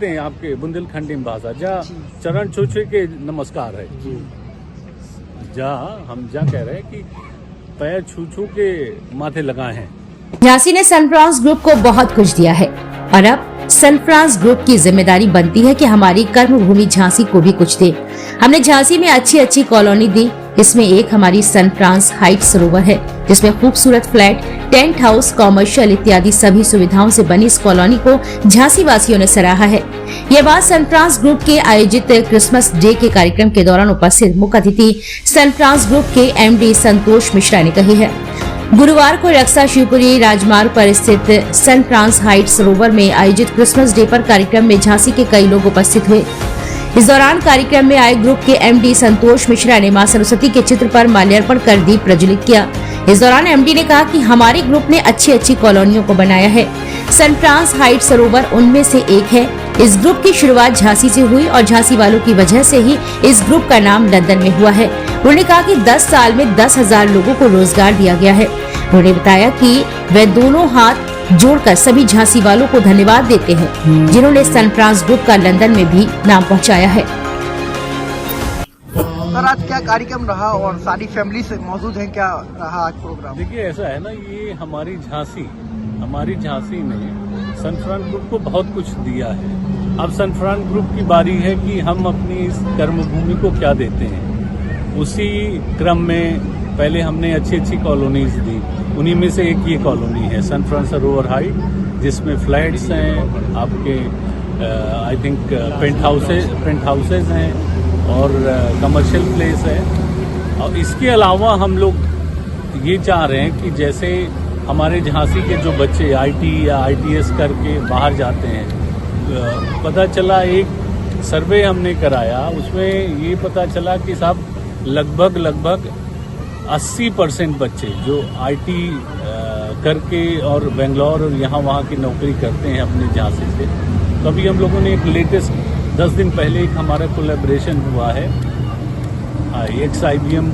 कहते हैं आपके बुंदेलखंडी में भाषा, जा चरण छू छू के नमस्कार है, जा हम जा कह रहे हैं कि पैर छू छू के माथे लगाए हैं। झांसी ने सन फ्रांस ग्रुप को बहुत कुछ दिया है और अब सन फ्रांस ग्रुप की जिम्मेदारी बनती है कि हमारी कर्मभूमि झांसी को भी कुछ दे। हमने झांसी में अच्छी कॉलोनी दी। इसमें एक हमारी सन फ्रांस हाइट सरोवर है, जिसमें खूबसूरत फ्लैट, टेंट हाउस, कॉमर्शियल इत्यादि सभी सुविधाओं से बनी इस कॉलोनी को झांसी वासियों ने सराहा है। ये बात सन फ्रांस ग्रुप के आयोजित क्रिसमस डे के कार्यक्रम के दौरान उपस्थित मुख्य अतिथि सन फ्रांस ग्रुप के MD संतोष मिश्रा ने कही है। गुरुवार को रक्षा शिवपुरी राजमार्ग पर स्थित सन फ्रांस हाइट सरोवर में आयोजित क्रिसमस डे पर कार्यक्रम में झांसी के कई लोग उपस्थित हुए। इस दौरान कार्यक्रम में आए ग्रुप के MD संतोष मिश्रा ने मां सरस्वती के चित्र पर माल्यार्पण कर दीप प्रज्वलित किया। इस दौरान MD ने कहा कि हमारे ग्रुप ने अच्छी कॉलोनियों को बनाया है। सन फ्रांस हाइट सरोवर उनमें से एक है। इस ग्रुप की शुरुआत झांसी से हुई और झांसी वालों की वजह से ही इस ग्रुप का नाम लंदन में हुआ है। उन्होंने कहा कि 10 साल में 10,000 लोगों को रोजगार दिया गया है। उन्होंने बताया कि वे दोनों हाथ जोड़कर सभी झांसी वालों को धन्यवाद देते हैं, जिन्होंने सन फ्रांस ग्रुप का लंदन में भी नाम पहुंचाया है। सर, आज क्या कार्यक्रम रहा और सारी फैमिली से मौजूद है, क्या रहा आज प्रोग्राम? देखिए, ऐसा है ना, ये हमारी झांसी ने सन फ्रांस ग्रुप को बहुत कुछ दिया है। अब सन फ्रांस ग्रुप की बारी है कि हम अपनी इस कर्मभूमि को क्या देते हैं। उसी क्रम में पहले हमने अच्छी कॉलोनीज दी। उन्हीं में से एक ये कॉलोनी है सन फ्रांस सरोवर हाइट, जिसमें फ्लैट्स हैं, आपके आई थिंक पेंट हाउसेज हैं और कमर्शियल प्लेस है। और इसके अलावा हम लोग ये चाह रहे हैं कि जैसे हमारे झांसी के जो बच्चे IT या ITS करके बाहर जाते हैं, पता चला, एक सर्वे हमने कराया, उसमें ये पता चला कि साहब लगभग 80% बच्चे जो IT करके और बेंगलोर और यहाँ वहाँ की नौकरी करते हैं अपने झांसी से। तो अभी हम लोगों ने एक लेटेस्ट 10 दिन पहले एक हमारा कोलैबोरेशन हुआ है। ex-IBM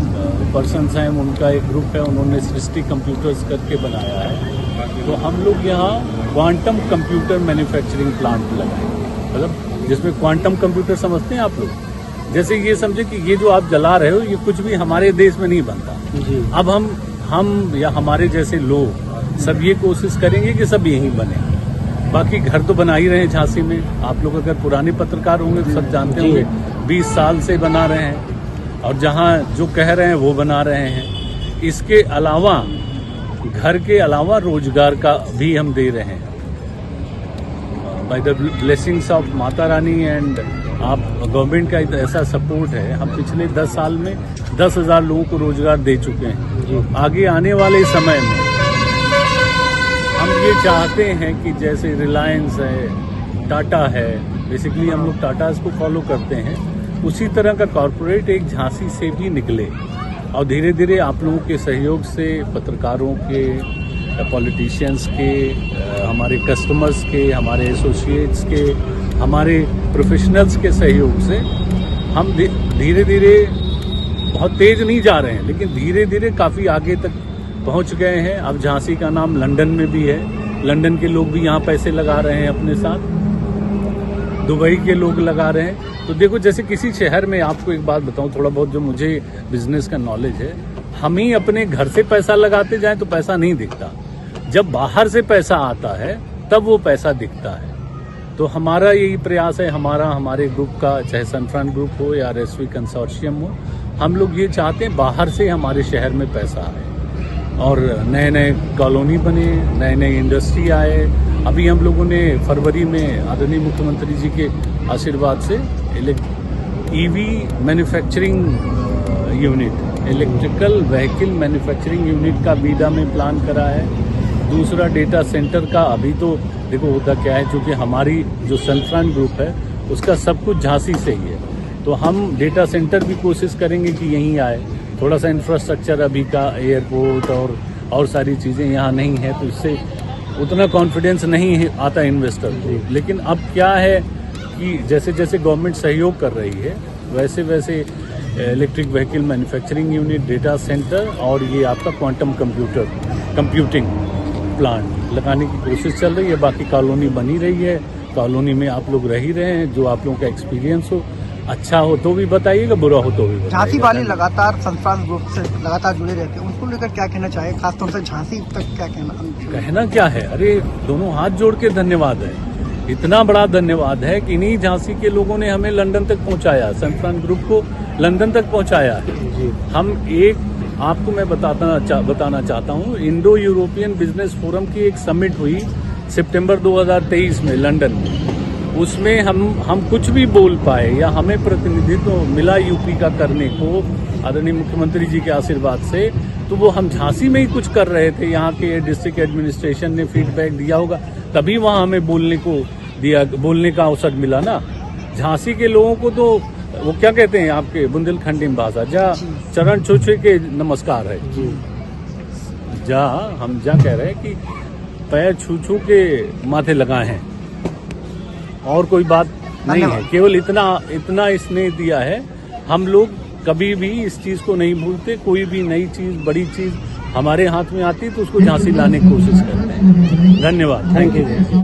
पर्सनस हैं, उनका एक ग्रुप है, उन्होंने सृष्टि कंप्यूटर्स करके बनाया है। तो हम लोग यहाँ क्वांटम कंप्यूटर मैन्युफैक्चरिंग प्लांट लगाएंगे, मतलब जिसमें क्वांटम कंप्यूटर समझते हैं आप लोग। जैसे ये समझे कि ये जो आप जला रहे हो, ये कुछ भी हमारे देश में नहीं बनता। अब हम या हमारे जैसे लोग सब ये कोशिश करेंगे कि सब यहीं बने। बाकी घर तो बना ही रहे हैं झांसी में। आप लोग अगर पुराने पत्रकार होंगे तो सब जानते होंगे, 20 साल से बना रहे हैं और जहाँ जो कह रहे हैं वो बना रहे हैं। इसके अलावा घर के अलावा रोजगार का भी हम दे रहे हैं by the blessings of Mata Rani and आप गवर्नमेंट का ऐसा सपोर्ट है। हम पिछले 10 साल में 10,000 लोगों को रोजगार दे चुके हैं। आगे आने वाले समय में हम ये चाहते हैं कि जैसे रिलायंस है, टाटा है, बेसिकली हम लोग टाटा को फॉलो करते हैं, उसी तरह का कॉरपोरेट एक झांसी से भी निकले। और धीरे धीरे आप लोगों के सहयोग से, पत्रकारों के, पॉलिटिशियंस के, हमारे कस्टमर्स के, हमारे एसोसिएट्स के, हमारे प्रोफेशनल्स के सहयोग से हम धीरे धीरे, बहुत तेज नहीं जा रहे हैं, लेकिन धीरे धीरे काफ़ी आगे तक पहुंच गए हैं। अब झांसी का नाम लंदन में भी है। लंदन के लोग भी यहाँ पैसे लगा रहे हैं अपने साथ, दुबई के लोग लगा रहे हैं। तो देखो, जैसे किसी शहर में, आपको एक बात बताऊं, थोड़ा बहुत जो मुझे बिजनेस का नॉलेज है, हम ही अपने घर से पैसा लगाते जाएं तो पैसा नहीं दिखता। जब बाहर से पैसा आता है तब वो पैसा दिखता है। तो हमारा यही प्रयास है, हमारे ग्रुप का, चाहे सन फ्रांस ग्रुप हो या RSV कंसोर्शियम हो, हम लोग ये चाहते हैं बाहर से हमारे शहर में पैसा आए और नए कॉलोनी बने, नए इंडस्ट्री आए। अभी हम लोगों ने फरवरी में आदरणीय मुख्यमंत्री जी के आशीर्वाद से EV manufacturing unit, electrical vehicle manufacturing unit का बीडा में प्लान करा है। दूसरा डेटा सेंटर का, अभी तो देखो होता क्या है, चूँकि हमारी जो सन फ्रांस ग्रुप है उसका सब कुछ झांसी से ही है, तो हम डेटा सेंटर भी कोशिश करेंगे कि यहीं आए। थोड़ा सा इंफ्रास्ट्रक्चर अभी का, एयरपोर्ट और सारी चीज़ें यहाँ नहीं है, तो इससे उतना कॉन्फिडेंस नहीं है आता इन्वेस्टर को। लेकिन अब क्या है कि जैसे जैसे गवर्नमेंट सहयोग कर रही है, वैसे वैसे electric vehicle manufacturing unit, data centre और ये आपका क्वांटम कंप्यूटिंग प्लांट लगाने की कोशिश चल रही है। बाकी कॉलोनी बनी रही है, कॉलोनी में आप लोग रह ही रहे हैं, जो आप लोगों का एक्सपीरियंस हो, अच्छा हो तो भी बताइएगा, बुरा हो तो भी बताइएगा। झांसी वाले लगातार सन फ्रांस ग्रुप से लगातार जुड़े रहते हैं, उनको लेकर क्या कहना चाहिए, खासतौर से झांसी तक क्या कहना क्या है, अरे दोनों हाथ जोड़ के धन्यवाद है, इतना बड़ा धन्यवाद है कि इन्हीं झांसी के लोगों ने हमें लंदन तक पहुंचाया, सन फ्रांस ग्रुप को लंदन तक पहुंचाया है। हम आपको मैं बताना चाहता हूं, इंडो यूरोपियन बिजनेस फोरम की एक समिट हुई सितंबर 2023 में लंदन में। उसमें हम कुछ भी बोल पाए या हमें प्रतिनिधित्व मिला यूपी का करने को आदरणीय मुख्यमंत्री जी के आशीर्वाद से, तो वो हम झांसी में ही कुछ कर रहे थे। यहाँ के डिस्ट्रिक्ट एडमिनिस्ट्रेशन ने फीडबैक दिया होगा, तभी वहाँ हमें बोलने का अवसर मिला ना। झांसी के लोगों को तो वो क्या कहते हैं आपके बुंदेलखंडी भाषा, जा चरण छू के नमस्कार है, हम कह रहे हैं कि पैर छू के माथे लगाए हैं, और कोई बात नहीं है, केवल इतना स्नेह दिया है। हम लोग कभी भी इस चीज को नहीं भूलते, कोई भी नई चीज, बड़ी चीज हमारे हाथ में आती तो उसको झांसी लाने की कोशिश करते हैं। धन्यवाद, थैंक यू।